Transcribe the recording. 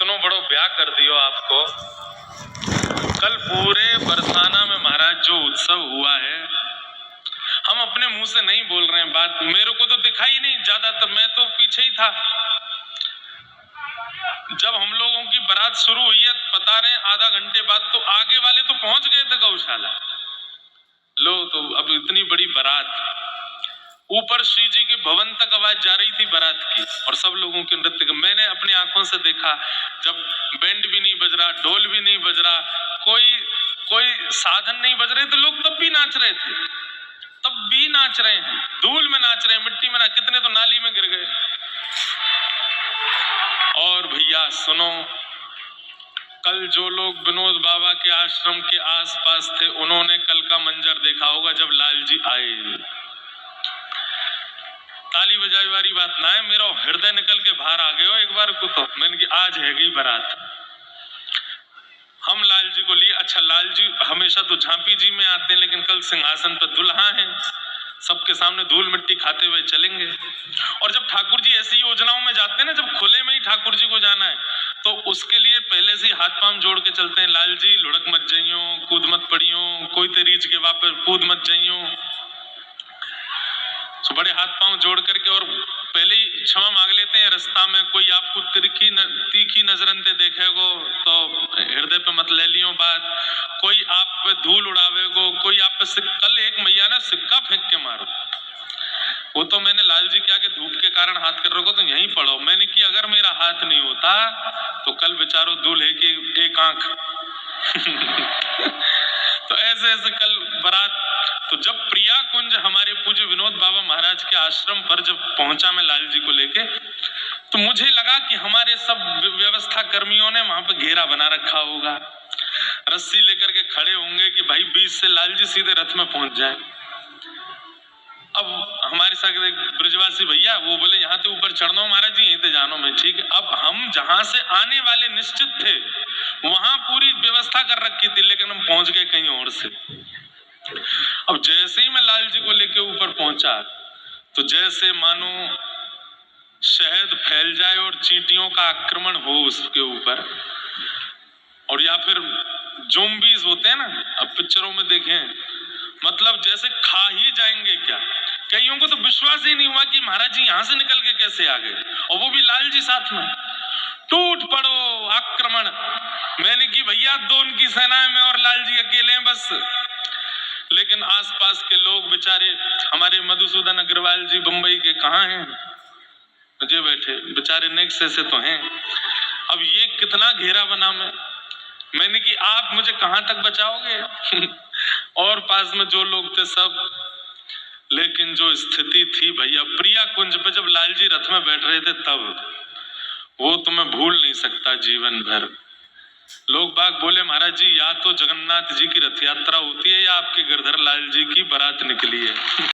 इतनो बड़ो ब्याह कर दियो आपको। कल पूरे बरसाना में महाराज जो उत्सव हुआ है, हम अपने मुंह से नहीं बोल रहे हैं बात, मेरे को तो दिखाई नहीं, ज्यादातर मैं तो पीछे ही था। जब हम लोगों की बारात शुरू हुई है, बता रहे हैं आधा घंटे बाद तो आगे वाले तो पहुंच गए थे गौशाला। लो तो अब इतनी बड़ी बारात, ऊपर श्री जी के भवन तक आवाज जा रही थी बारात की और सब लोगों के नृत्य का। मैंने अपनी आंखों से देखा, जब बैंड भी नहीं बज रहा, ढोल भी नहीं बज रहा, कोई साधन नहीं बज रहे थे, लोग तब भी नाच रहे थे, तब भी नाच रहे हैं, धूल में नाच रहे हैं, मिट्टी में कितने तो नाली में गिर गए। और भैया सुनो, कल जो लोग विनोद बाबा के आश्रम के आसपास थे, उन्होंने कल का मंजर देखा होगा जब लाल जी आए। ताली बजाई वाली बात ना है, मेरा हृदय निकल के बाहर आ गया एक बार को। तो मैंने कि आज है गई बारात, हम लाल जी को लिए। अच्छा, लाल जी हमेशा तो झांपी जी में आते हैं, लेकिन कल सिंहासन पर दुल्हा हैं, सबके सामने धूल मिट्टी खाते हुए चलेंगे। और जब ठाकुर जी ऐसी योजनाओं में जाते हैं ना, जब खुले में ही ठाकुर जी को जाना है, तो उसके लिए पहले से हाथ पांव जोड़ के चलते हैं। लाल जी लुढ़क मत जाइयो, कूद मत पड़ियो, कोई तेरीच के वापस कूद मत जाइयो। तो बड़े हाथ पांव जोड़ करके और पहले ही क्षमा मांग लेते हैं। रास्ता में कोई आपको तीखी नजरन से देखेगो तो हृदय पे मत ले लियो बात, कोई आप पे धूल उड़ावेगो, कोई आप पे कल एक मैया ने सिक्का फेंक के मारो, वो तो मैंने लाल जी के आगे धूप के कारण हाथ कर रखो तो यहीं पड़ो। मैंने कि अगर मेरा हाथ नहीं होता तो कल बेचारो दूल्हे की एक आंख तो ऐसे ऐसे कल बारात। तो जब प्रिया कुंज हमारे पूज्य विनोद बाबा महाराज के आश्रम पर जब पहुंचा मैं लाल जी को लेके, तो मुझे लगा कि हमारे सब व्यवस्था कर्मियों ने वहां पे घेरा बना रखा होगा, रस्सी लेकर के खड़े होंगे कि भाई बीच से लाल जी सीधे रथ में पहुंच जाए। अब हमारे साथ एक ब्रजवासी भैया, वो बोले यहाँ से ऊपर चढ़ना हो महाराज जी, यहीं से जानो। मैं ठीक है। अब हम जहां से आने वाले निश्चित थे वहां पूरी व्यवस्था कर रखी थी, लेकिन हम पहुंच गए कहीं और से। अब जैसे ही मैं लाल जी को लेके ऊपर पहुंचा, तो जैसे मानो शहद फैल जाए और चींटियों का आक्रमण हो उसके ऊपर, और या फिर ज़ॉम्बीज़ होते हैं ना, अब पिक्चरों में देखें, मतलब जैसे खा ही जाएंगे क्या। कईयों को तो विश्वास ही नहीं हुआ कि महाराज जी यहां से निकल के कैसे आ गए, और वो भी लाल जी साथ में। टूट पड़ो आक्रमण। मैंने कि भैया दो उनकी सेनाएं में और लाल जी अकेले हैं बस। लेकिन आसपास के लोग बेचारे, हमारे मधुसूदन अग्रवाल जी बंबई के कहाँ हैं, मुझे बैठे बेचारे नेक्स्ट से तो हैं। अब ये कितना घेरा बना मैंने कि आप मुझे कहां तक बचाओगे और पास में जो लोग थे सब। लेकिन जो स्थिति थी भैया प्रिया कुंज पे जब लाल जी रथ में बैठ रहे थे, तब वो तो मैं भूल नहीं सकता जीवन भर। लोग बाग बोले महाराज जी या तो जगन्नाथ जी की रथ यात्रा होती है या आपके गिरधर लाल जी की बारात निकली है।